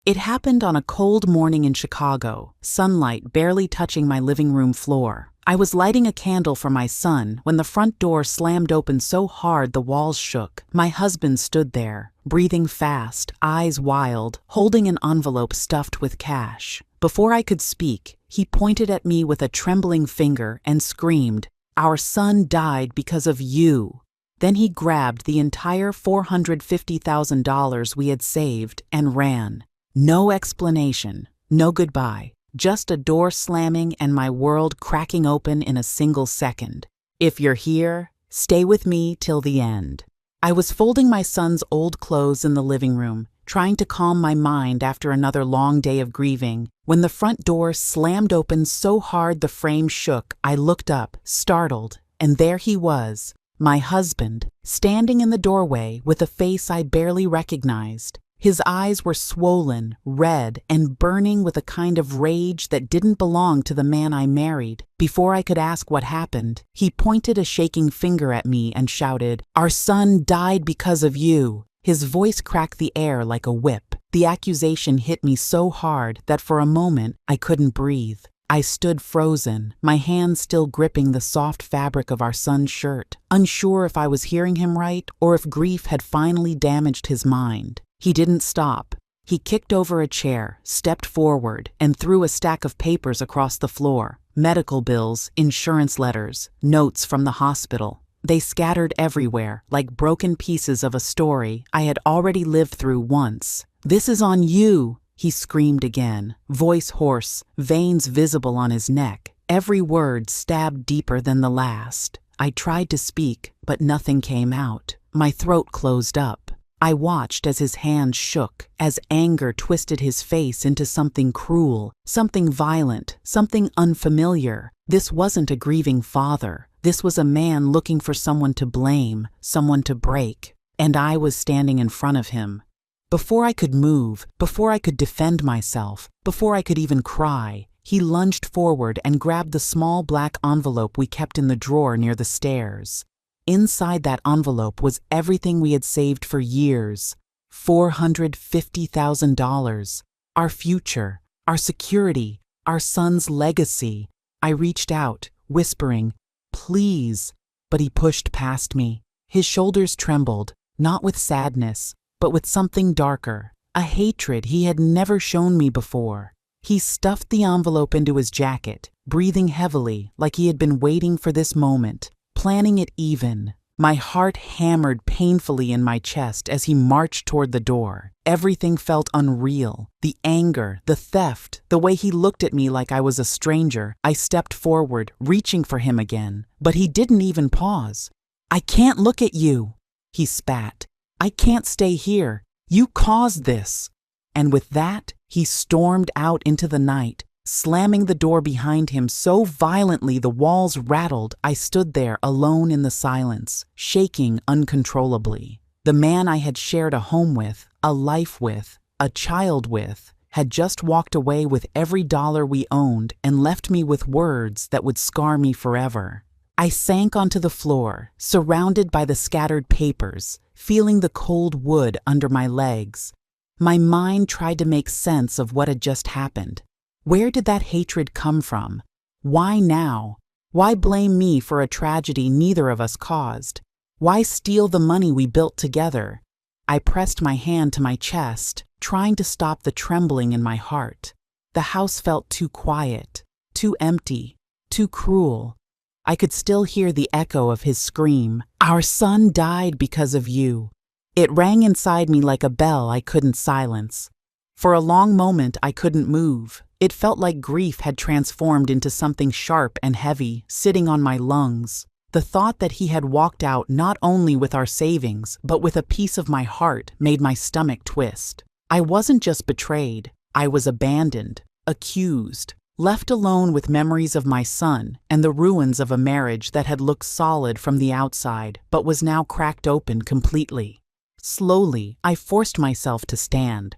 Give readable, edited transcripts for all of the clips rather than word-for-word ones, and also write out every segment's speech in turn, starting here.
It happened on a cold morning in Chicago, sunlight barely touching my living room floor. I was lighting a candle for my son when the front door slammed open so hard the walls shook. My husband stood there, breathing fast, eyes wild, holding an envelope stuffed with cash. Before I could speak, he pointed at me with a trembling finger and screamed, "Our son died because of you." Then he grabbed the entire $450,000 we had saved and ran. No explanation, no goodbye, just a door slamming and my world cracking open in a single second. If you're here, stay with me till the end. I was folding my son's old clothes in the living room, trying to calm my mind after another long day of grieving, when the front door slammed open so hard the frame shook. I looked up, startled, and there he was, my husband, standing in the doorway with a face I barely recognized. His eyes were swollen, red, and burning with a kind of rage that didn't belong to the man I married. Before I could ask what happened, he pointed a shaking finger at me and shouted, "Our son died because of you." His voice cracked the air like a whip. The accusation hit me so hard that for a moment I couldn't breathe. I stood frozen, my hands still gripping the soft fabric of our son's shirt, unsure if I was hearing him right or if grief had finally damaged his mind. He didn't stop. He kicked over a chair, stepped forward, and threw a stack of papers across the floor. Medical bills, insurance letters, notes from the hospital. They scattered everywhere, like broken pieces of a story I had already lived through once. "This is on you," he screamed again, voice hoarse, veins visible on his neck, every word stabbed deeper than the last. I tried to speak, but nothing came out. My throat closed up. I watched as his hands shook, as anger twisted his face into something cruel, something violent, something unfamiliar. This wasn't a grieving father. This was a man looking for someone to blame, someone to break. And I was standing in front of him. Before I could move, before I could defend myself, before I could even cry, he lunged forward and grabbed the small black envelope we kept in the drawer near the stairs. Inside that envelope was everything we had saved for years. $450,000. Our future, our security, our son's legacy. I reached out, whispering, "Please," but he pushed past me. His shoulders trembled, not with sadness, but with something darker, a hatred he had never shown me before. He stuffed the envelope into his jacket, breathing heavily like he had been waiting for this moment, planning it even. My heart hammered painfully in my chest as he marched toward the door. Everything felt unreal. The anger, the theft, the way he looked at me like I was a stranger. I stepped forward, reaching for him again, but he didn't even pause. "I can't look at you," he spat. "I can't stay here. You caused this." And with that, he stormed out into the night, slamming the door behind him so violently the walls rattled. I stood there alone in the silence, shaking uncontrollably. The man I had shared a home with, a life with, a child with, had just walked away with every dollar we owned and left me with words that would scar me forever. I sank onto the floor, surrounded by the scattered papers, feeling the cold wood under my legs. My mind tried to make sense of what had just happened. Where did that hatred come from? Why now? Why blame me for a tragedy neither of us caused? Why steal the money we built together? I pressed my hand to my chest, trying to stop the trembling in my heart. The house felt too quiet, too empty, too cruel. I could still hear the echo of his scream, "Our son died because of you." It rang inside me like a bell I couldn't silence. For a long moment I couldn't move. It felt like grief had transformed into something sharp and heavy, sitting on my lungs. The thought that he had walked out not only with our savings, but with a piece of my heart made my stomach twist. I wasn't just betrayed. I was abandoned, accused, left alone with memories of my son and the ruins of a marriage that had looked solid from the outside, but was now cracked open completely. Slowly, I forced myself to stand.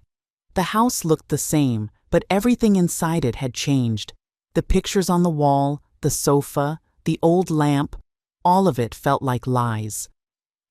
The house looked the same, but everything inside it had changed. The pictures on the wall, the sofa, the old lamp, all of it felt like lies.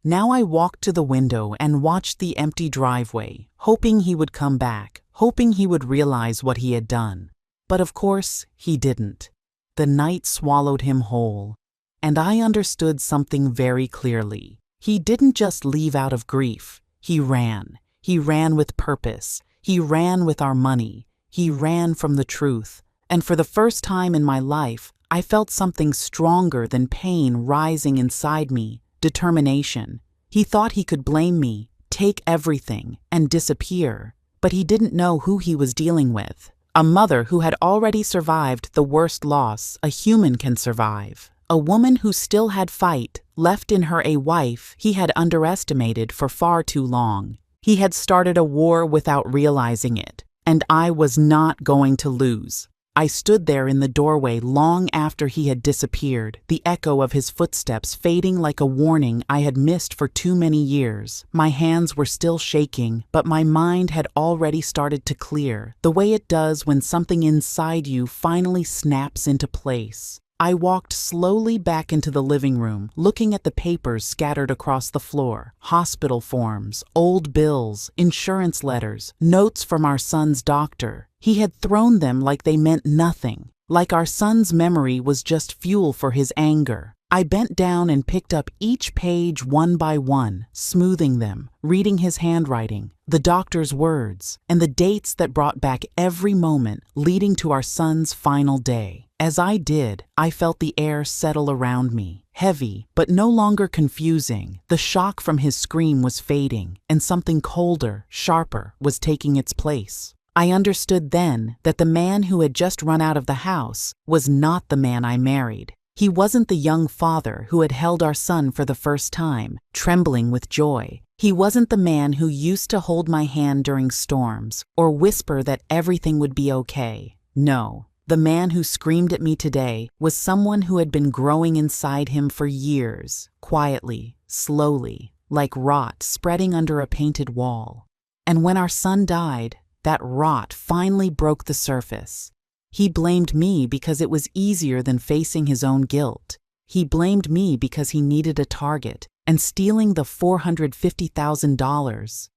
Now I walked to the window and watched the empty driveway, hoping he would come back, hoping he would realize what he had done. But of course, he didn't. The night swallowed him whole. And I understood something very clearly. He didn't just leave out of grief. He ran. He ran with purpose. He ran with our money. He ran from the truth. And for the first time in my life, I felt something stronger than pain rising inside me, determination. He thought he could blame me, take everything, and disappear. But he didn't know who he was dealing with. A mother who had already survived the worst loss a human can survive. A woman who still had fight left in her, a wife he had underestimated for far too long. He had started a war without realizing it, and I was not going to lose. I stood there in the doorway long after he had disappeared, the echo of his footsteps fading like a warning I had missed for too many years. My hands were still shaking, but my mind had already started to clear, the way it does when something inside you finally snaps into place. I walked slowly back into the living room, looking at the papers scattered across the floor. Hospital forms, old bills, insurance letters, notes from our son's doctor. He had thrown them like they meant nothing, like our son's memory was just fuel for his anger. I bent down and picked up each page one by one, smoothing them, reading his handwriting, the doctor's words, and the dates that brought back every moment leading to our son's final day. As I did, I felt the air settle around me, heavy, but no longer confusing. The shock from his scream was fading, and something colder, sharper, was taking its place. I understood then that the man who had just run out of the house was not the man I married. He wasn't the young father who had held our son for the first time, trembling with joy. He wasn't the man who used to hold my hand during storms, or whisper that everything would be okay. No. The man who screamed at me today was someone who had been growing inside him for years, quietly, slowly, like rot spreading under a painted wall. And when our son died, that rot finally broke the surface. He blamed me because it was easier than facing his own guilt. He blamed me because he needed a target, and stealing the $450,000.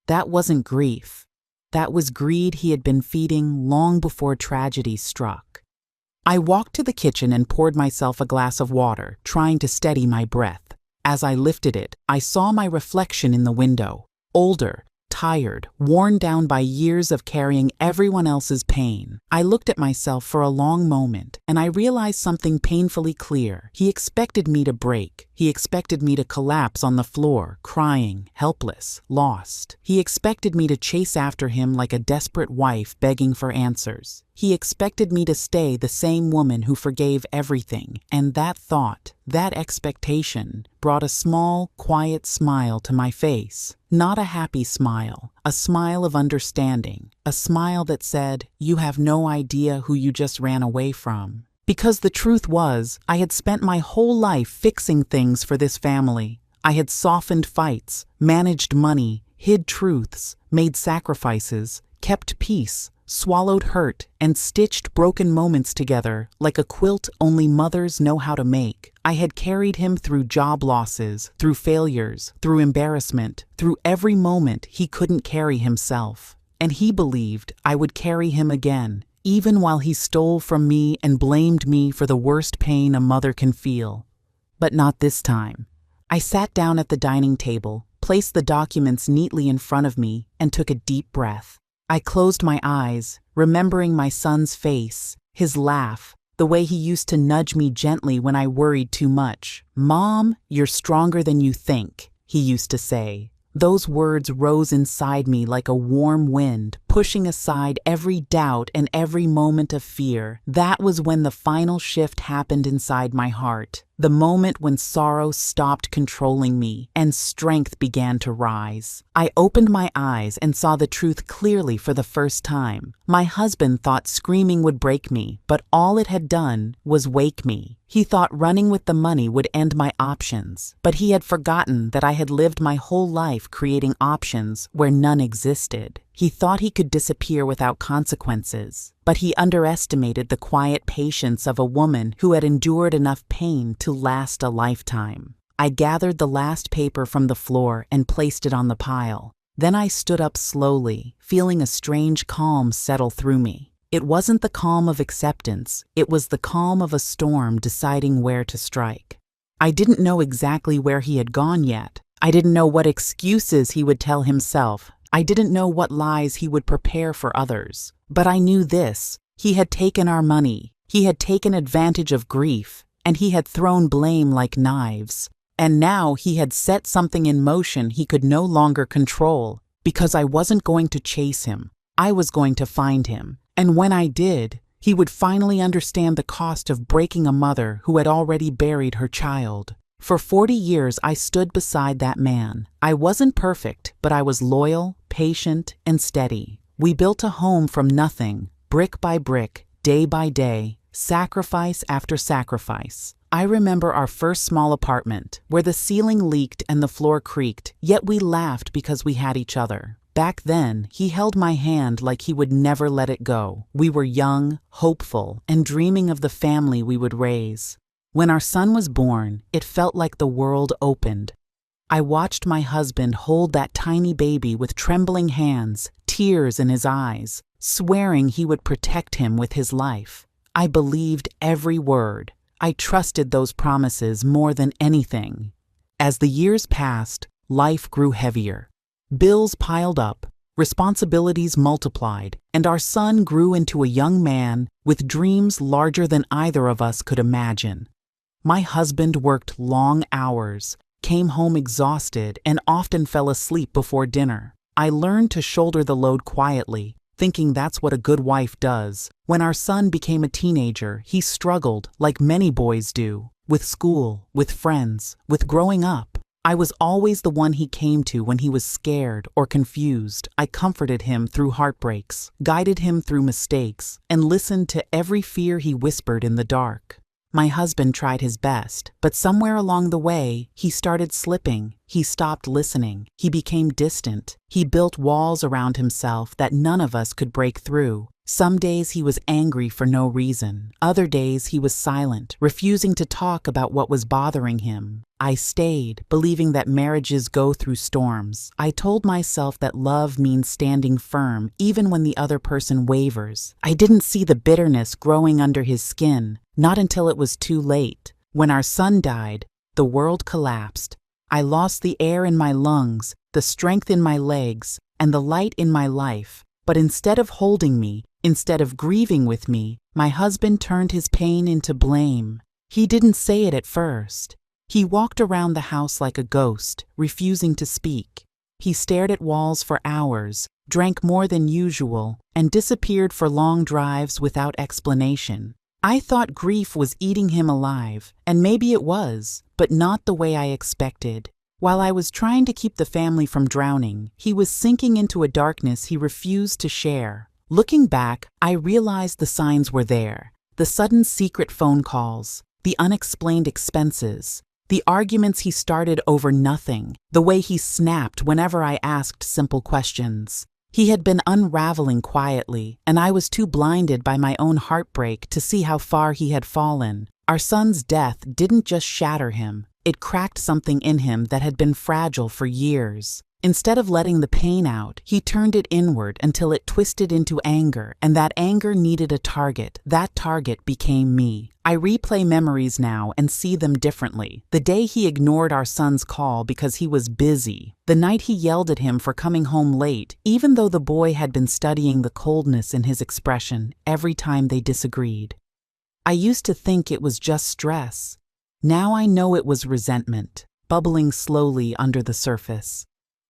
That wasn't grief. That was greed he had been feeding long before tragedy struck. I walked to the kitchen and poured myself a glass of water, trying to steady my breath. As I lifted it, I saw my reflection in the window, older, tired, worn down by years of carrying everyone else's pain. I looked at myself for a long moment, and I realized something painfully clear. He expected me to break. He expected me to collapse on the floor, crying, helpless, lost. He expected me to chase after him like a desperate wife begging for answers. He expected me to stay the same woman who forgave everything, and that thought, that expectation, brought a small, quiet smile to my face. Not a happy smile, a smile of understanding, a smile that said, "You have no idea who you just ran away from." Because the truth was, I had spent my whole life fixing things for this family. I had softened fights, managed money, hid truths, made sacrifices, kept peace, swallowed hurt, and stitched broken moments together like a quilt only mothers know how to make. I had carried him through job losses, through failures, through embarrassment, through every moment he couldn't carry himself. And he believed I would carry him again, even while he stole from me and blamed me for the worst pain a mother can feel. But not this time. I sat down at the dining table, placed the documents neatly in front of me, and took a deep breath. I closed my eyes, remembering my son's face, his laugh, the way he used to nudge me gently when I worried too much. "Mom, you're stronger than you think," he used to say. Those words rose inside me like a warm wind, pushing aside every doubt and every moment of fear. That was when the final shift happened inside my heart. The moment when sorrow stopped controlling me and strength began to rise. I opened my eyes and saw the truth clearly for the first time. My husband thought screaming would break me, but all it had done was wake me. He thought running with the money would end my options, but he had forgotten that I had lived my whole life creating options where none existed. He thought he could disappear without consequences, but he underestimated the quiet patience of a woman who had endured enough pain to last a lifetime. I gathered the last paper from the floor and placed it on the pile. Then I stood up slowly, feeling a strange calm settle through me. It wasn't the calm of acceptance, it was the calm of a storm deciding where to strike. I didn't know exactly where he had gone yet. I didn't know what excuses he would tell himself. I didn't know what lies he would prepare for others. But I knew this: he had taken our money, he had taken advantage of grief, and he had thrown blame like knives. And now he had set something in motion he could no longer control. Because I wasn't going to chase him, I was going to find him. And when I did, he would finally understand the cost of breaking a mother who had already buried her child. For 40 years I stood beside that man. I wasn't perfect, but I was loyal, patient, and steady. We built a home from nothing, brick by brick, day by day, sacrifice after sacrifice. I remember our first small apartment, where the ceiling leaked and the floor creaked, yet we laughed because we had each other. Back then, he held my hand like he would never let it go. We were young, hopeful, and dreaming of the family we would raise. When our son was born, it felt like the world opened. I watched my husband hold that tiny baby with trembling hands, tears in his eyes, swearing he would protect him with his life. I believed every word. I trusted those promises more than anything. As the years passed, life grew heavier. Bills piled up, responsibilities multiplied, and our son grew into a young man with dreams larger than either of us could imagine. My husband worked long hours, came home exhausted, and often fell asleep before dinner. I learned to shoulder the load quietly, thinking that's what a good wife does. When our son became a teenager, he struggled, like many boys do, with school, with friends, with growing up. I was always the one he came to when he was scared or confused. I comforted him through heartbreaks, guided him through mistakes, and listened to every fear he whispered in the dark. My husband tried his best, but somewhere along the way, he started slipping. He stopped listening. He became distant. He built walls around himself that none of us could break through. Some days he was angry for no reason. Other days he was silent, refusing to talk about what was bothering him. I stayed, believing that marriages go through storms. I told myself that love means standing firm, even when the other person wavers. I didn't see the bitterness growing under his skin, not until it was too late. When our son died, the world collapsed. I lost the air in my lungs, the strength in my legs, and the light in my life. But instead of holding me, instead of grieving with me, my husband turned his pain into blame. He didn't say it at first. He walked around the house like a ghost, refusing to speak. He stared at walls for hours, drank more than usual, and disappeared for long drives without explanation. I thought grief was eating him alive, and maybe it was, but not the way I expected. While I was trying to keep the family from drowning, he was sinking into a darkness he refused to share. Looking back, I realized the signs were there. The sudden secret phone calls, the unexplained expenses, the arguments he started over nothing, the way he snapped whenever I asked simple questions. He had been unraveling quietly, and I was too blinded by my own heartbreak to see how far he had fallen. Our son's death didn't just shatter him, it cracked something in him that had been fragile for years. Instead of letting the pain out, he turned it inward until it twisted into anger, and that anger needed a target. That target became me. I replay memories now and see them differently. The day he ignored our son's call because he was busy. The night he yelled at him for coming home late, even though the boy had been studying the coldness in his expression every time they disagreed. I used to think it was just stress. Now I know it was resentment, bubbling slowly under the surface.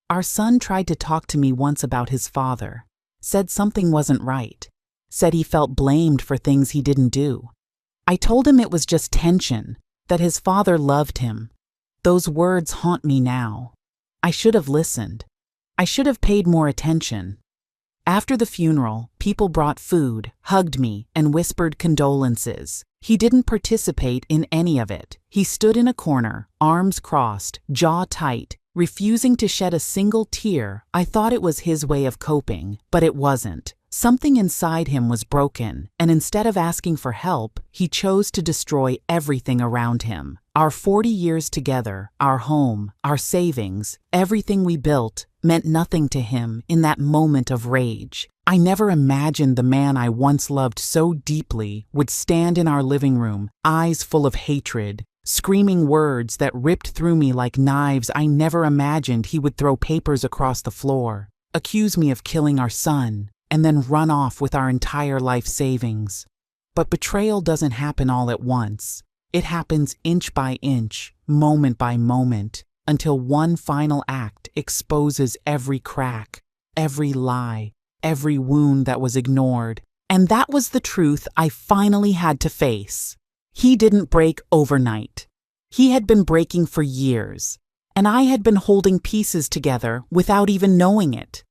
Our son tried to talk to me once about his father, said something wasn't right, said he felt blamed for things he didn't do. I told him it was just tension, that his father loved him. Those words haunt me now. I should have listened. I should have paid more attention. After the funeral, people brought food, hugged me, and whispered condolences. He didn't participate in any of it. He stood in a corner, arms crossed, jaw tight, refusing to shed a single tear. I thought it was his way of coping, but it wasn't. Something inside him was broken, and instead of asking for help, he chose to destroy everything around him. Our 40 years together, our home, our savings, everything we built, meant nothing to him in that moment of rage. I never imagined the man I once loved so deeply would stand in our living room, eyes full of hatred, screaming words that ripped through me like knives. I never imagined he would throw papers across the floor, accuse me of killing our son, and then run off with our entire life savings. But betrayal doesn't happen all at once. It happens inch by inch, moment by moment, until one final act exposes every crack, every lie, every wound that was ignored. And that was the truth I finally had to face. He didn't break overnight. He had been breaking for years, and I had been holding pieces together without even knowing it.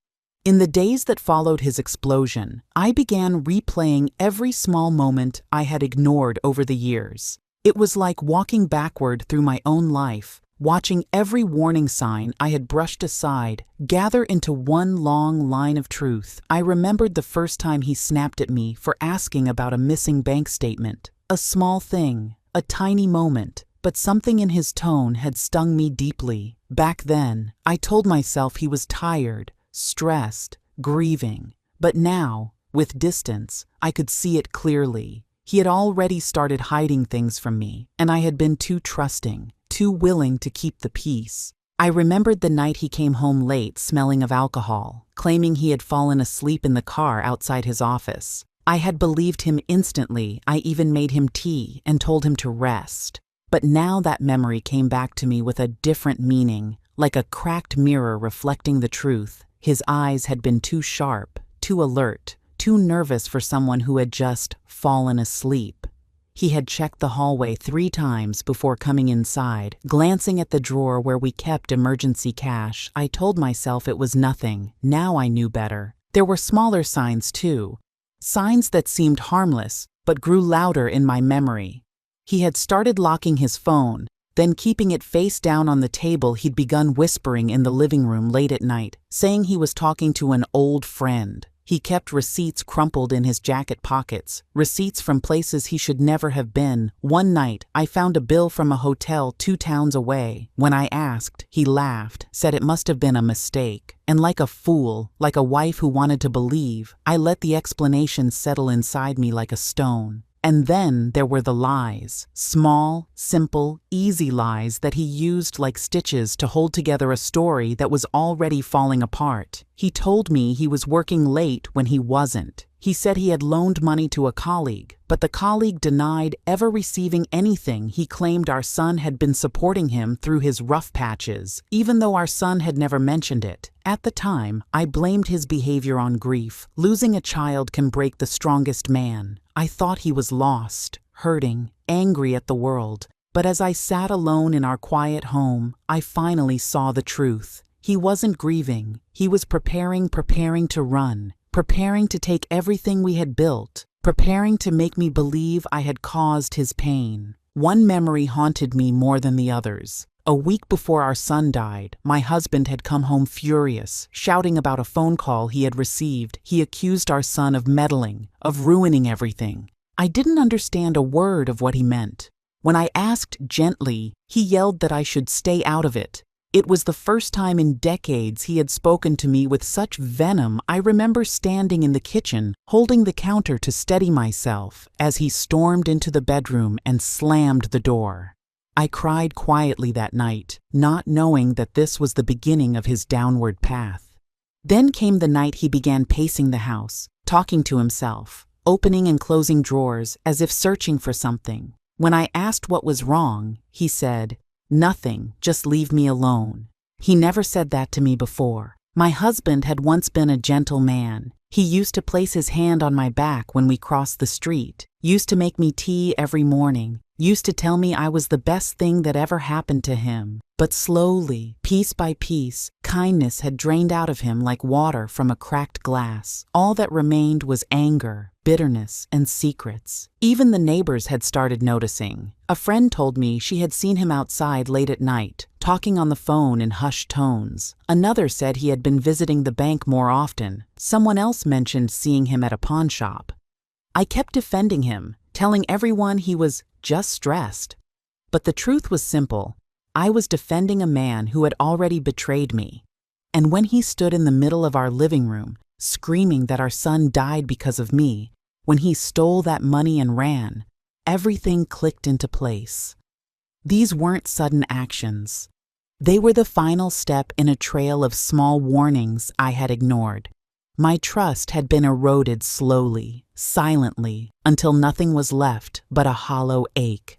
In the days that followed his explosion, I began replaying every small moment I had ignored over the years. It was like walking backward through my own life, watching every warning sign I had brushed aside gather into one long line of truth. I remembered the first time he snapped at me for asking about a missing bank statement. A small thing, a tiny moment, but something in his tone had stung me deeply. Back then, I told myself he was tired, stressed, grieving. But now, with distance, I could see it clearly. He had already started hiding things from me, and I had been too trusting, too willing to keep the peace. I remembered the night he came home late, smelling of alcohol, claiming he had fallen asleep in the car outside his office. I had believed him instantly. I even made him tea and told him to rest. But now that memory came back to me with a different meaning, like a cracked mirror reflecting the truth. His eyes had been too sharp, too alert, too nervous for someone who had just fallen asleep. He had checked the hallway 3 times before coming inside, glancing at the drawer where we kept emergency cash. I told myself it was nothing. Now I knew better. There were smaller signs too. Signs that seemed harmless, but grew louder in my memory. He had started locking his phone, then keeping it face down on the table. He'd begun whispering in the living room late at night, saying he was talking to an old friend. He kept receipts crumpled in his jacket pockets, receipts from places he should never have been. One night, I found a bill from a hotel 2 towns away. When I asked, he laughed, said it must have been a mistake. And like a fool, like a wife who wanted to believe, I let the explanation settle inside me like a stone. And then there were the lies. Small, simple, easy lies that he used like stitches to hold together a story that was already falling apart. He told me he was working late when he wasn't. He said he had loaned money to a colleague, but the colleague denied ever receiving anything. He claimed our son had been supporting him through his rough patches, even though our son had never mentioned it. At the time, I blamed his behavior on grief. Losing a child can break the strongest man. I thought he was lost, hurting, angry at the world. But as I sat alone in our quiet home, I finally saw the truth. He wasn't grieving. He was preparing to run. Preparing to take everything we had built, preparing to make me believe I had caused his pain. One memory haunted me more than the others. A week before our son died, my husband had come home furious, shouting about a phone call he had received. He accused our son of meddling, of ruining everything. I didn't understand a word of what he meant. When I asked gently, he yelled that I should stay out of it. It was the first time in decades he had spoken to me with such venom. I remember standing in the kitchen, holding the counter to steady myself, as he stormed into the bedroom and slammed the door. I cried quietly that night, not knowing that this was the beginning of his downward path. Then came the night he began pacing the house, talking to himself, opening and closing drawers as if searching for something. When I asked what was wrong, he said, "Nothing, just leave me alone." He never said that to me before. My husband had once been a gentle man. He used to place his hand on my back when we crossed the street, used to make me tea every morning, used to tell me I was the best thing that ever happened to him. But slowly, piece by piece, kindness had drained out of him like water from a cracked glass. All that remained was anger, bitterness, and secrets. Even the neighbors had started noticing. A friend told me she had seen him outside late at night, talking on the phone in hushed tones. Another said he had been visiting the bank more often. Someone else mentioned seeing him at a pawn shop. I kept defending him, telling everyone he was just stressed. But the truth was simple. I was defending a man who had already betrayed me. And when he stood in the middle of our living room, screaming that our son died because of me, when he stole that money and ran, everything clicked into place. These weren't sudden actions. They were the final step in a trail of small warnings I had ignored. My trust had been eroded slowly, silently, until nothing was left but a hollow ache.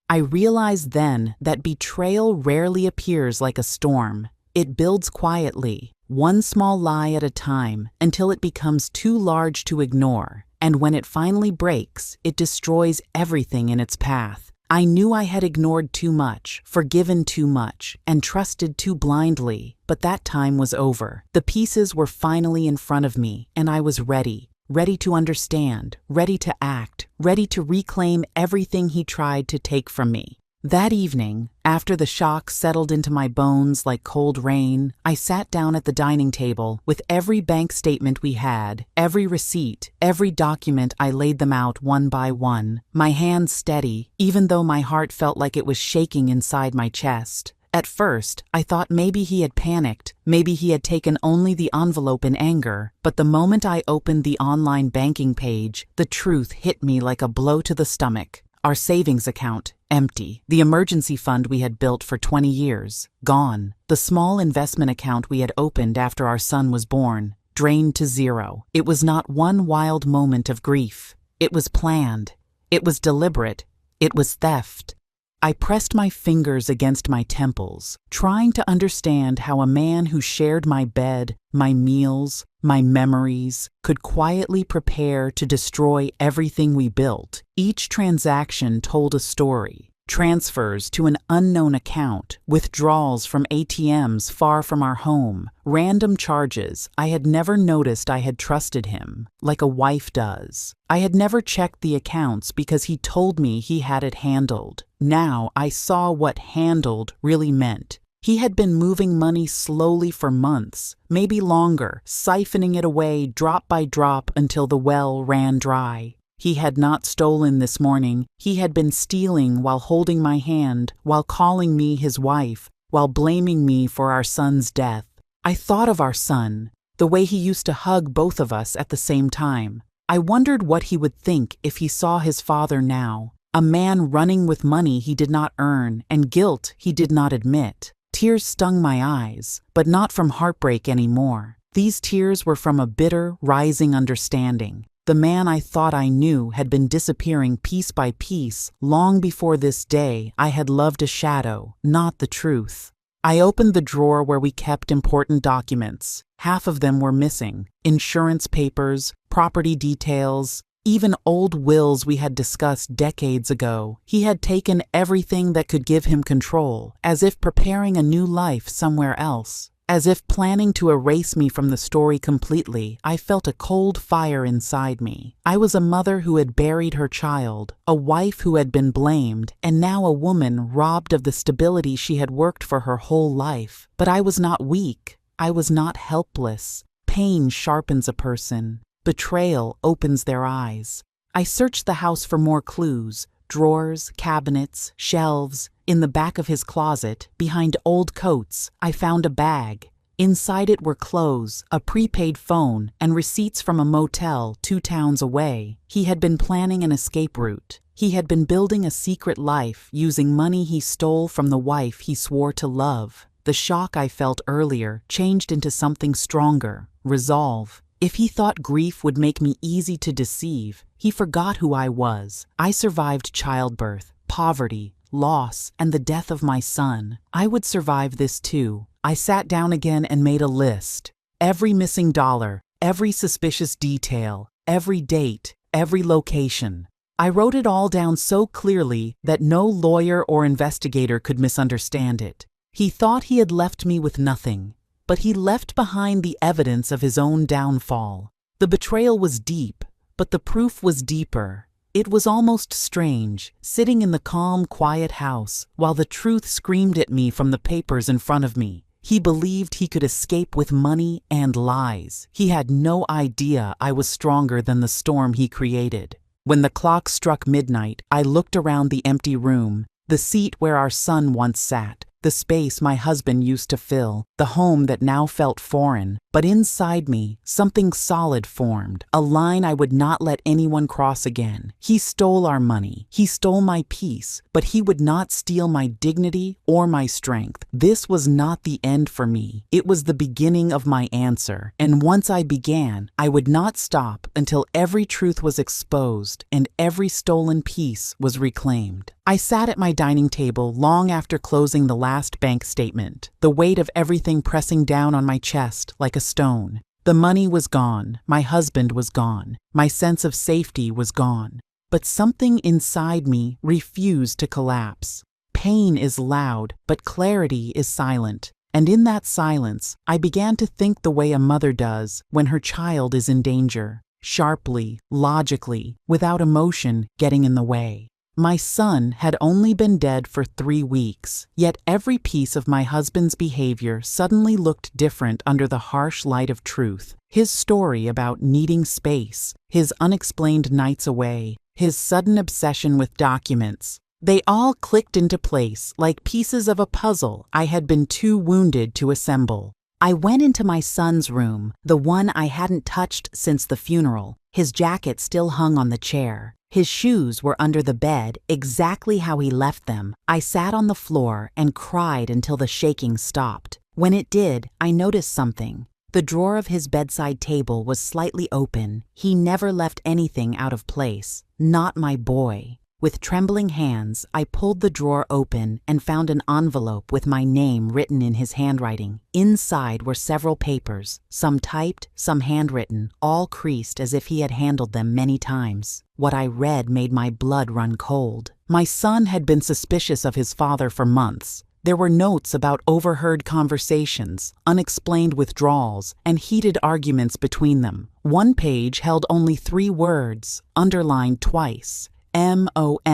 I realized then that betrayal rarely appears like a storm. It builds quietly, one small lie at a time, until it becomes too large to ignore, and when it finally breaks, it destroys everything in its path. I knew I had ignored too much, forgiven too much, and trusted too blindly, but that time was over. The pieces were finally in front of me, and I was ready to understand, ready to act, ready to reclaim everything he tried to take from me. That evening, after the shock settled into my bones like cold rain, I sat down at the dining table with every bank statement we had, every receipt, every document. I laid them out one by one, my hands steady, even though my heart felt like it was shaking inside my chest. At first, I thought maybe he had panicked, maybe he had taken only the envelope in anger, but the moment I opened the online banking page, the truth hit me like a blow to the stomach. Our savings account, empty. The emergency fund we had built for 20 years, gone. The small investment account we had opened after our son was born, drained to zero. It was not one wild moment of grief. It was planned. It was deliberate. It was theft. I pressed my fingers against my temples, trying to understand how a man who shared my bed, my meals, my memories, could quietly prepare to destroy everything we built. Each transaction told a story. Transfers to an unknown account, withdrawals from ATMs far from our home, random charges. I had never noticed I had trusted him, like a wife does. I had never checked the accounts because he told me he had it handled. Now I saw what handled really meant. He had been moving money slowly for months, maybe longer, siphoning it away drop by drop until the well ran dry. He had not stolen this morning. He had been stealing while holding my hand, while calling me his wife, while blaming me for our son's death. I thought of our son, the way he used to hug both of us at the same time. I wondered what he would think if he saw his father now, a man running with money he did not earn and guilt he did not admit. Tears stung my eyes, but not from heartbreak anymore. These tears were from a bitter, rising understanding. The man I thought I knew had been disappearing piece by piece. Long before this day, I had loved a shadow, not the truth. I opened the drawer where we kept important documents. Half of them were missing. Insurance papers, property details, even old wills we had discussed decades ago. He had taken everything that could give him control, as if preparing a new life somewhere else. As if planning to erase me from the story completely. I felt a cold fire inside me. I was a mother who had buried her child, a wife who had been blamed, and now a woman robbed of the stability she had worked for her whole life. But I was not weak. I was not helpless. Pain sharpens a person. Betrayal opens their eyes. I searched the house for more clues. Drawers, cabinets, shelves. In the back of his closet, behind old coats, I found a bag. Inside it were clothes, a prepaid phone, and receipts from a motel 2 towns away. He had been planning an escape route. He had been building a secret life using money he stole from the wife he swore to love. The shock I felt earlier changed into something stronger, resolve. If he thought grief would make me easy to deceive, he forgot who I was. I survived childbirth, poverty, loss, and the death of my son. I would survive this too. I sat down again and made a list. Every missing dollar, every suspicious detail, every date, every location. I wrote it all down so clearly that no lawyer or investigator could misunderstand it. He thought he had left me with nothing, but he left behind the evidence of his own downfall. The betrayal was deep, but the proof was deeper. It was almost strange, sitting in the calm, quiet house, while the truth screamed at me from the papers in front of me. He believed he could escape with money and lies. He had no idea I was stronger than the storm he created. When the clock struck midnight, I looked around the empty room. The seat where our son once sat, the space my husband used to fill, the home that now felt foreign. But inside me, something solid formed, a line I would not let anyone cross again. He stole our money, he stole my peace, but he would not steal my dignity or my strength. This was not the end for me. It was the beginning of my answer. And once I began, I would not stop until every truth was exposed and every stolen piece was reclaimed. I sat at my dining table long after closing the last bank statement, the weight of everything pressing down on my chest like a stone. The money was gone, my husband was gone, my sense of safety was gone. But something inside me refused to collapse. Pain is loud, but clarity is silent. And in that silence, I began to think the way a mother does when her child is in danger, sharply, logically, without emotion getting in the way. My son had only been dead for 3 weeks, yet every piece of my husband's behavior suddenly looked different under the harsh light of truth. His story about needing space, his unexplained nights away, his sudden obsession with documents. They all clicked into place like pieces of a puzzle I had been too wounded to assemble. I went into my son's room, the one I hadn't touched since the funeral. His jacket still hung on the chair. His shoes were under the bed, exactly how he left them. I sat on the floor and cried until the shaking stopped. When it did, I noticed something. The drawer of his bedside table was slightly open. He never left anything out of place. Not my boy. With trembling hands, I pulled the drawer open and found an envelope with my name written in his handwriting. Inside were several papers, some typed, some handwritten, all creased as if he had handled them many times. What I read made my blood run cold. My son had been suspicious of his father for months. There were notes about overheard conversations, unexplained withdrawals, and heated arguments between them. One page held only 3 words, underlined twice. MOMBECAREFUL.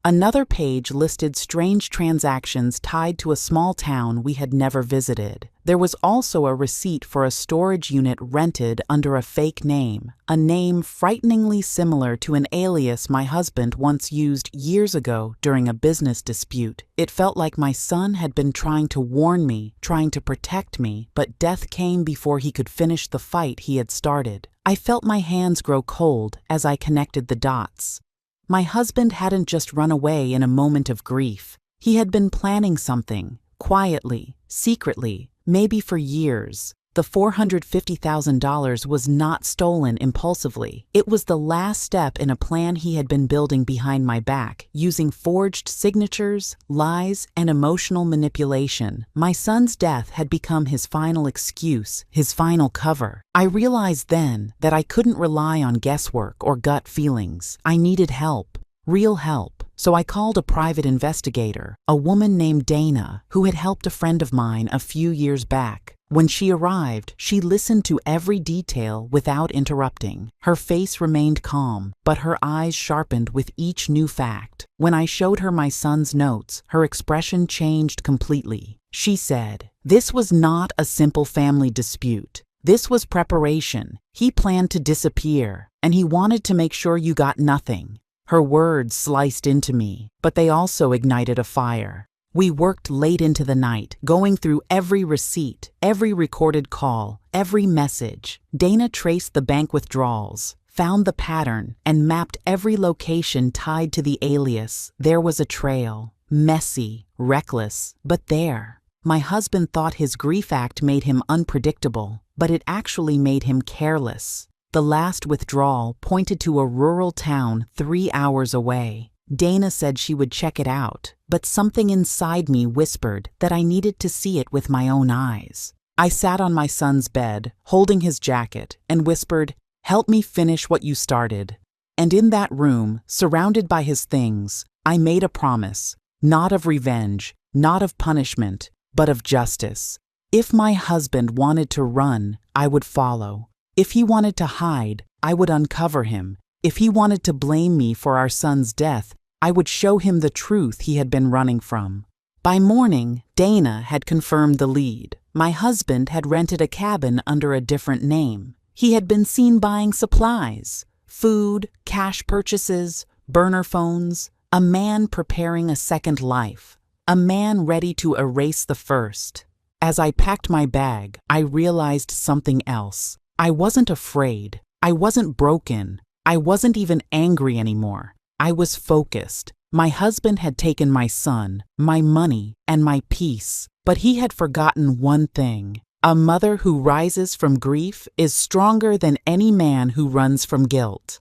Another page listed strange transactions tied to a small town we had never visited. There was also a receipt for a storage unit rented under a fake name, a name frighteningly similar to an alias my husband once used years ago during a business dispute. It felt like my son had been trying to warn me, trying to protect me, but death came before he could finish the fight he had started. I felt my hands grow cold as I connected the dots. My husband hadn't just run away in a moment of grief. He had been planning something, quietly, secretly, maybe for years. The $450,000 was not stolen impulsively. It was the last step in a plan he had been building behind my back, using forged signatures, lies, and emotional manipulation. My son's death had become his final excuse, his final cover. I realized then that I couldn't rely on guesswork or gut feelings. I needed help, real help. So I called a private investigator, a woman named Dana, who had helped a friend of mine a few years back. When she arrived, she listened to every detail without interrupting. Her face remained calm, but her eyes sharpened with each new fact. When I showed her my son's notes, her expression changed completely. She said, "This was not a simple family dispute. This was preparation. He planned to disappear, and he wanted to make sure you got nothing." Her words sliced into me, but they also ignited a fire. We worked late into the night, going through every receipt, every recorded call, every message. Dana traced the bank withdrawals, found the pattern, and mapped every location tied to the alias. There was a trail, messy, reckless, but there. My husband thought his grief act made him unpredictable, but it actually made him careless. The last withdrawal pointed to a rural town 3 hours away. Dana said she would check it out, but something inside me whispered that I needed to see it with my own eyes. I sat on my son's bed, holding his jacket, and whispered, "Help me finish what you started." And in that room, surrounded by his things, I made a promise, not of revenge, not of punishment, but of justice. If my husband wanted to run, I would follow. If he wanted to hide, I would uncover him. If he wanted to blame me for our son's death, I would show him the truth he had been running from. By morning, Dana had confirmed the lead. My husband had rented a cabin under a different name. He had been seen buying supplies. Food, cash purchases, burner phones, a man preparing a second life, a man ready to erase the first. As I packed my bag, I realized something else. I wasn't afraid. I wasn't broken. I wasn't even angry anymore. I was focused. My husband had taken my son, my money, and my peace, but he had forgotten one thing. A mother who rises from grief is stronger than any man who runs from guilt.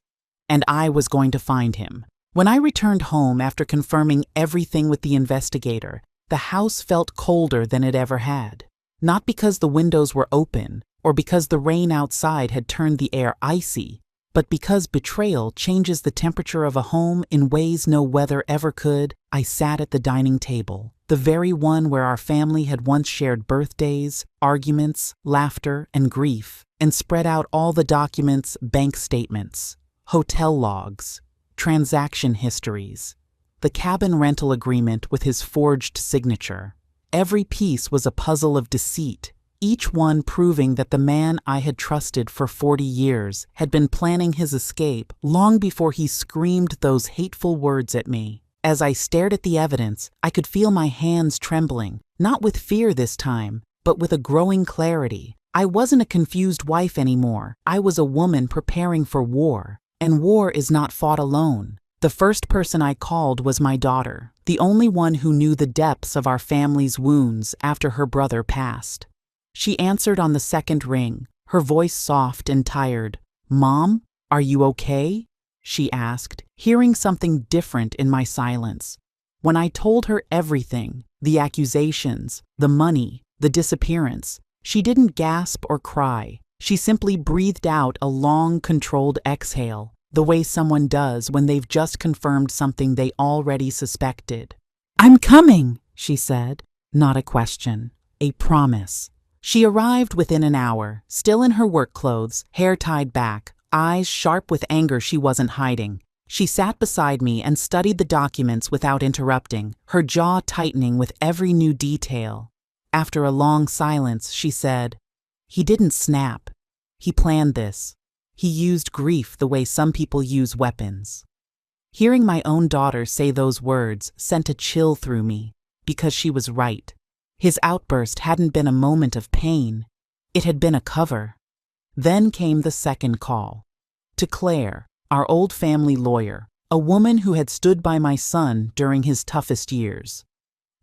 And I was going to find him. When I returned home after confirming everything with the investigator, the house felt colder than it ever had. Not because the windows were open, or because the rain outside had turned the air icy, but because betrayal changes the temperature of a home in ways no weather ever could. I sat at the dining table, the very one where our family had once shared birthdays, arguments, laughter, and grief, and spread out all the documents, bank statements, hotel logs, transaction histories, the cabin rental agreement with his forged signature. Every piece was a puzzle of deceit, each one proving that the man I had trusted for 40 years had been planning his escape long before he screamed those hateful words at me. As I stared at the evidence, I could feel my hands trembling, not with fear this time, but with a growing clarity. I wasn't a confused wife anymore. I was a woman preparing for war, and war is not fought alone. The first person I called was my daughter, the only one who knew the depths of our family's wounds after her brother passed. She answered on the second ring, her voice soft and tired. "Mom, are you okay?" she asked, hearing something different in my silence. When I told her everything, the accusations, the money, the disappearance, she didn't gasp or cry. She simply breathed out a long, controlled exhale, the way someone does when they've just confirmed something they already suspected. "I'm coming," she said. Not a question, a promise. She arrived within an hour, still in her work clothes, hair tied back, eyes sharp with anger she wasn't hiding. She sat beside me and studied the documents without interrupting, her jaw tightening with every new detail. After a long silence, she said, "He didn't snap. He planned this. He used grief the way some people use weapons." Hearing my own daughter say those words sent a chill through me, because she was right. His outburst hadn't been a moment of pain. It had been a cover. Then came the second call. To Claire, our old family lawyer, a woman who had stood by my son during his toughest years.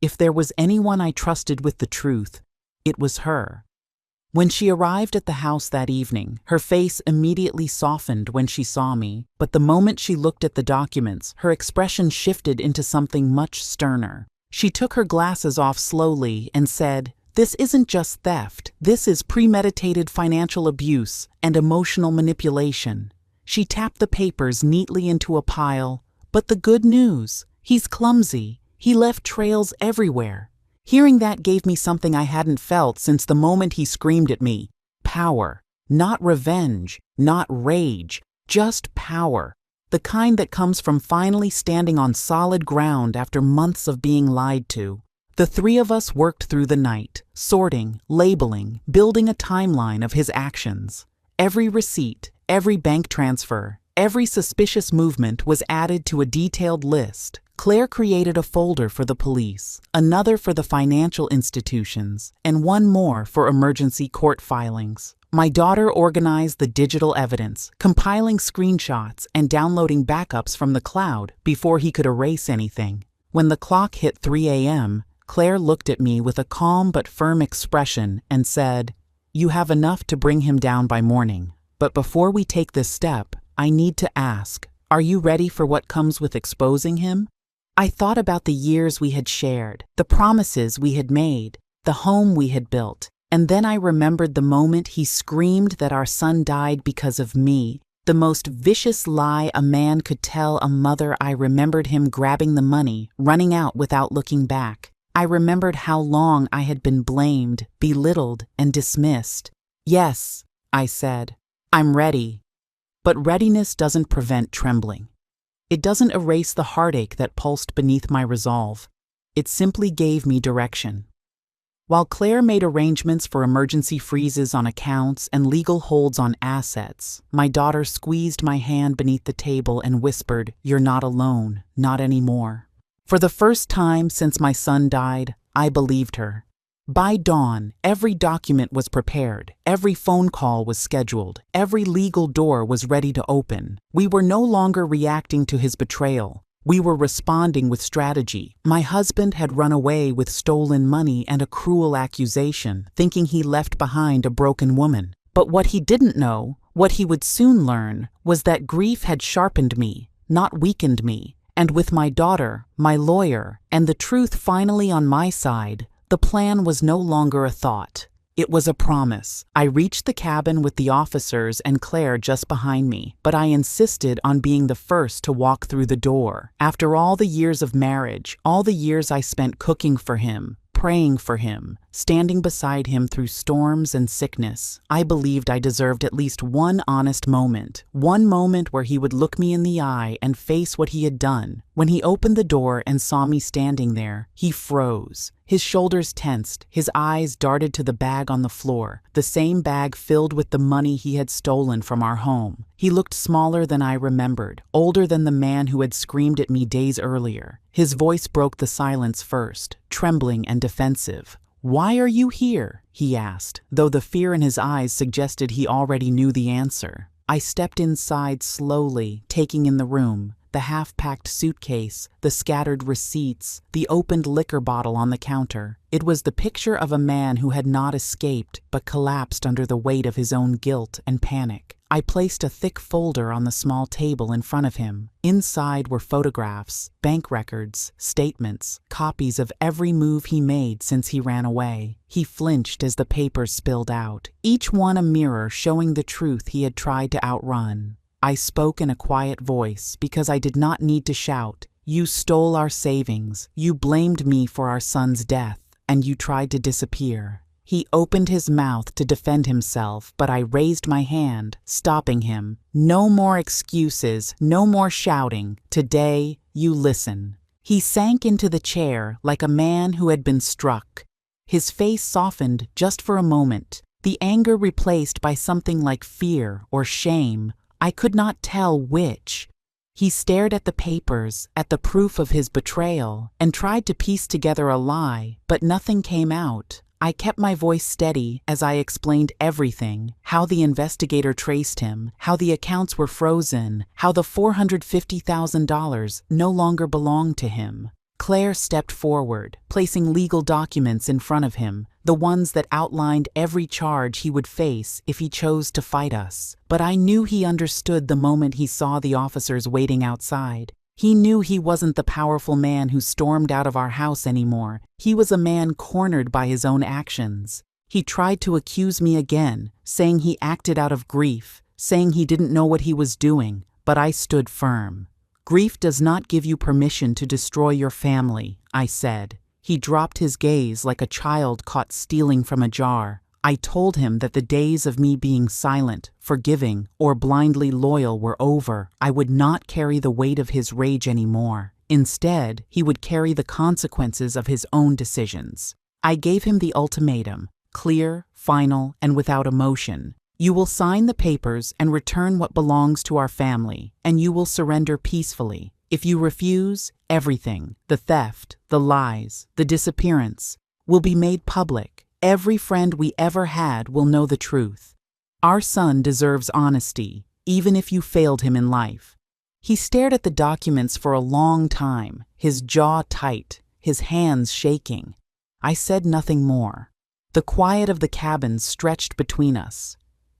If there was anyone I trusted with the truth, it was her. When she arrived at the house that evening, her face immediately softened when she saw me, but the moment she looked at the documents, her expression shifted into something much sterner. She took her glasses off slowly and said, "This isn't just theft. This is premeditated financial abuse and emotional manipulation." She tapped the papers neatly into a pile. "But the good news, he's clumsy. He left trails everywhere." Hearing that gave me something I hadn't felt since the moment he screamed at me. Power. Not revenge, not rage, just power. The kind that comes from finally standing on solid ground after months of being lied to. The three of us worked through the night, sorting, labeling, building a timeline of his actions. Every receipt, every bank transfer, every suspicious movement was added to a detailed list. Claire created a folder for the police, another for the financial institutions, and one more for emergency court filings. My daughter organized the digital evidence, compiling screenshots and downloading backups from the cloud before he could erase anything. When the clock hit 3 a.m., Claire looked at me with a calm but firm expression and said, "You have enough to bring him down by morning. But before we take this step, I need to ask, are you ready for what comes with exposing him?" I thought about the years we had shared, the promises we had made, the home we had built, and then I remembered the moment he screamed that our son died because of me, the most vicious lie a man could tell a mother. I remembered him grabbing the money, running out without looking back. I remembered how long I had been blamed, belittled, and dismissed. "Yes," I said, "I'm ready." But readiness doesn't prevent trembling. It doesn't erase the heartache that pulsed beneath my resolve. It simply gave me direction. While Claire made arrangements for emergency freezes on accounts and legal holds on assets, my daughter squeezed my hand beneath the table and whispered, "You're not alone, not anymore." For the first time since my son died, I believed her. By dawn, every document was prepared, every phone call was scheduled, every legal door was ready to open. We were no longer reacting to his betrayal. We were responding with strategy. My husband had run away with stolen money and a cruel accusation, thinking he left behind a broken woman. But what he didn't know, what he would soon learn, was that grief had sharpened me, not weakened me. And with my daughter, my lawyer, and the truth finally on my side, the plan was no longer a thought. It was a promise. I reached the cabin with the officers and Claire just behind me, but I insisted on being the first to walk through the door. After all the years of marriage, all the years I spent cooking for him, praying for him, standing beside him through storms and sickness, I believed I deserved at least one honest moment, one moment where he would look me in the eye and face what he had done. When he opened the door and saw me standing there, he froze. His shoulders tensed, his eyes darted to the bag on the floor, the same bag filled with the money he had stolen from our home. He looked smaller than I remembered, older than the man who had screamed at me days earlier. His voice broke the silence first, trembling and defensive. "Why are you here?" he asked, though the fear in his eyes suggested he already knew the answer. I stepped inside slowly, taking in the room. The half-packed suitcase, the scattered receipts, the opened liquor bottle on the counter. It was the picture of a man who had not escaped but collapsed under the weight of his own guilt and panic. I placed a thick folder on the small table in front of him. Inside were photographs, bank records, statements, copies of every move he made since he ran away. He flinched as the papers spilled out, each one a mirror showing the truth he had tried to outrun. I spoke in a quiet voice because I did not need to shout. "You stole our savings, you blamed me for our son's death, and you tried to disappear." He opened his mouth to defend himself, but I raised my hand, stopping him. "No more excuses, no more shouting. Today, you listen." He sank into the chair like a man who had been struck. His face softened just for a moment, the anger replaced by something like fear or shame. I could not tell which. He stared at the papers, at the proof of his betrayal, and tried to piece together a lie, but nothing came out. I kept my voice steady as I explained everything, how the investigator traced him, how the accounts were frozen, how the $450,000 no longer belonged to him. Claire stepped forward, placing legal documents in front of him, the ones that outlined every charge he would face if he chose to fight us. But I knew he understood the moment he saw the officers waiting outside. He knew he wasn't the powerful man who stormed out of our house anymore. He was a man cornered by his own actions. He tried to accuse me again, saying he acted out of grief, saying he didn't know what he was doing, but I stood firm. "Grief does not give you permission to destroy your family," I said. He dropped his gaze like a child caught stealing from a jar. I told him that the days of me being silent, forgiving, or blindly loyal were over. I would not carry the weight of his rage anymore. Instead, he would carry the consequences of his own decisions. I gave him the ultimatum, clear, final, and without emotion. "You will sign the papers and return what belongs to our family, and you will surrender peacefully. If you refuse, everything, the theft, the lies, the disappearance, will be made public. Every friend we ever had will know the truth. Our son deserves honesty, even if you failed him in life." He stared at the documents for a long time, his jaw tight, his hands shaking. I said nothing more. The quiet of the cabin stretched between us.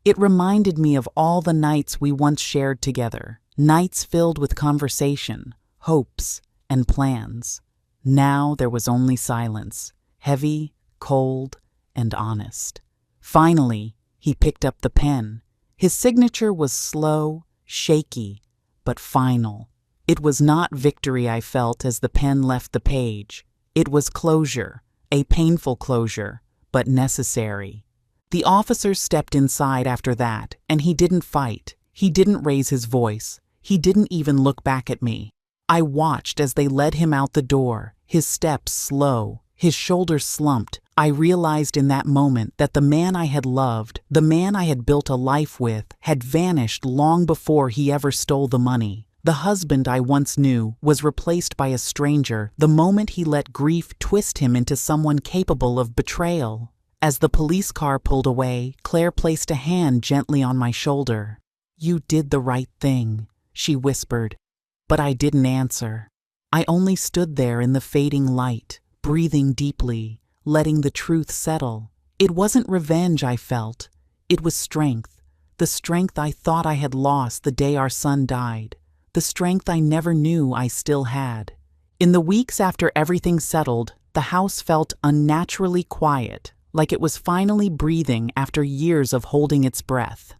It reminded me of all the nights we once shared together, nights filled with conversation, hopes, and plans. Now there was only silence, heavy, cold, and honest. Finally, he picked up the pen. His signature was slow, shaky, but final. It was not victory I felt as the pen left the page. It was closure, a painful closure, but necessary. The officers stepped inside after that, and he didn't fight. He didn't raise his voice. He didn't even look back at me. I watched as they led him out the door, his steps slow, His shoulders slumped. I realized in that moment that the man I had loved, the man I had built a life with, had vanished long before he ever stole the money. The husband I once knew was replaced by a stranger the moment he let grief twist him into someone capable of betrayal. As the police car pulled away, Claire placed a hand gently on my shoulder. "You did the right thing," she whispered. But I didn't answer. I only stood there in the fading light, breathing deeply, letting the truth settle. It wasn't revenge I felt. It was strength. The strength I thought I had lost the day our son died. The strength I never knew I still had. In the weeks after everything settled, the house felt unnaturally quiet, like it was finally breathing after years of holding its breath.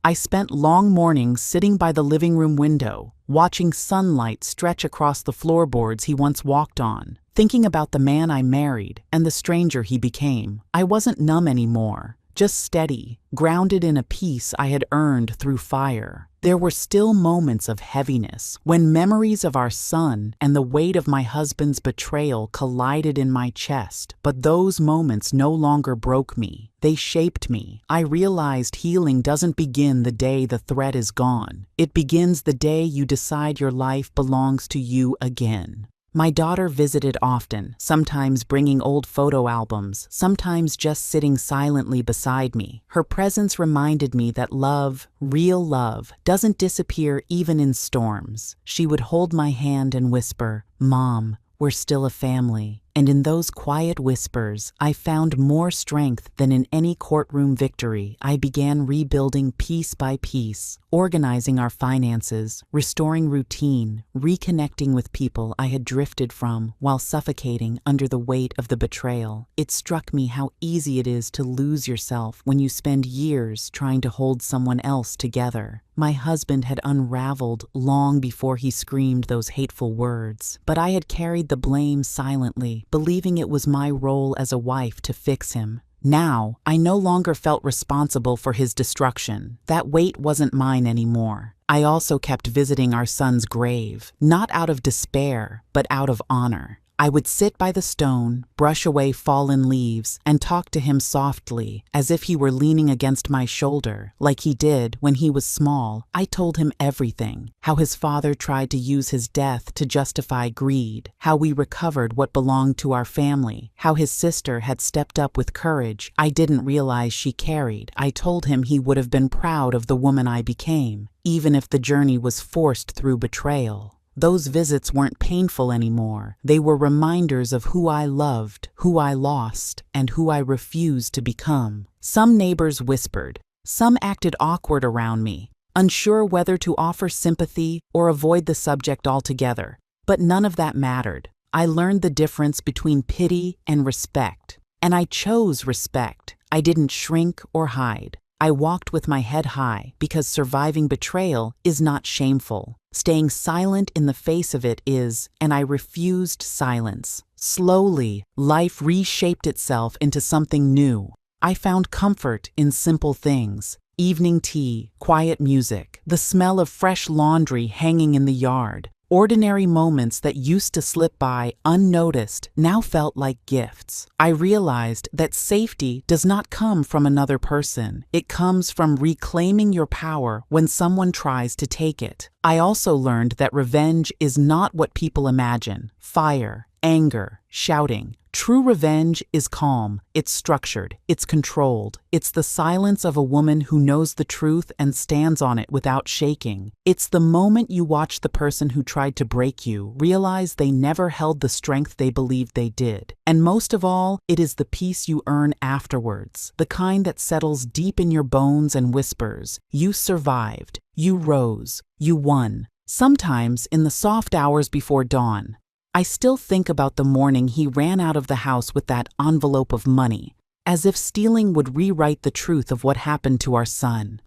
I spent long mornings sitting by the living room window, watching sunlight stretch across the floorboards he once walked on, thinking about the man I married and the stranger he became. I wasn't numb anymore, just steady, grounded in a peace I had earned through fire. There were still moments of heaviness, when memories of our son and the weight of my husband's betrayal collided in my chest, but those moments no longer broke me. They shaped me. I realized healing doesn't begin the day the threat is gone. It begins the day you decide your life belongs to you again. My daughter visited often, sometimes bringing old photo albums, sometimes just sitting silently beside me. Her presence reminded me that love, real love, doesn't disappear even in storms. She would hold my hand and whisper, "Mom, we're still a family." And in those quiet whispers, I found more strength than in any courtroom victory. I began rebuilding piece by piece, organizing our finances, restoring routine, reconnecting with people I had drifted from while suffocating under the weight of the betrayal. It struck me how easy it is to lose yourself when you spend years trying to hold someone else together. My husband had unraveled long before he screamed those hateful words, but I had carried the blame silently, believing it was my role as a wife to fix him. Now, I no longer felt responsible for his destruction. That weight wasn't mine anymore. I also kept visiting our son's grave, not out of despair, but out of honor. I would sit by the stone, brush away fallen leaves, and talk to him softly, as if he were leaning against my shoulder, like he did when he was small. I told him everything: how his father tried to use his death to justify greed, how we recovered what belonged to our family, how his sister had stepped up with courage I didn't realize she carried. I told him he would have been proud of the woman I became, even if the journey was forced through betrayal. Those visits weren't painful anymore. They were reminders of who I loved, who I lost, and who I refused to become. Some neighbors whispered. Some acted awkward around me, unsure whether to offer sympathy or avoid the subject altogether. But none of that mattered. I learned the difference between pity and respect. And I chose respect. I didn't shrink or hide. I walked with my head high because surviving betrayal is not shameful. Staying silent in the face of it is, and I refused silence. Slowly, life reshaped itself into something new. I found comfort in simple things: evening tea, quiet music, the smell of fresh laundry hanging in the yard. Ordinary moments that used to slip by unnoticed now felt like gifts. I realized that safety does not come from another person. It comes from reclaiming your power when someone tries to take it. I also learned that revenge is not what people imagine: fire, anger, shouting. True revenge is calm, it's structured, it's controlled. It's the silence of a woman who knows the truth and stands on it without shaking. It's the moment you watch the person who tried to break you realize they never held the strength they believed they did. And most of all, it is the peace you earn afterwards, the kind that settles deep in your bones and whispers, "You survived, you rose, you won." Sometimes, in the soft hours before dawn, I still think about the morning he ran out of the house with that envelope of money, as if stealing would rewrite the truth of what happened to our son.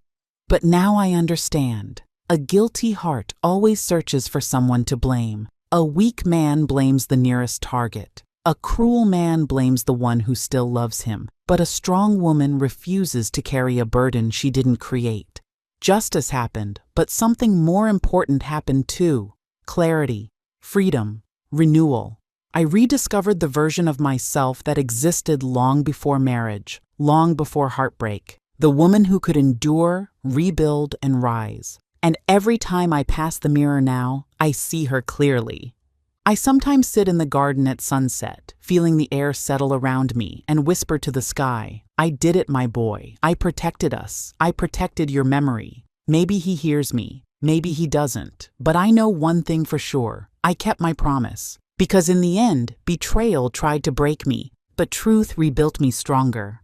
But now I understand. A guilty heart always searches for someone to blame. A weak man blames the nearest target. A cruel man blames the one who still loves him. But a strong woman refuses to carry a burden she didn't create. Justice happened, but something more important happened too: clarity, freedom, renewal. I rediscovered the version of myself that existed long before marriage, long before heartbreak. The woman who could endure, rebuild, and rise. And every time I pass the mirror now, I see her clearly. I sometimes sit in the garden at sunset, feeling the air settle around me, and whisper to the sky, "I did it, my boy. I protected us. I protected your memory." Maybe he hears me. Maybe he doesn't. But I know one thing for sure. I kept my promise. Because in the end, betrayal tried to break me, but truth rebuilt me stronger.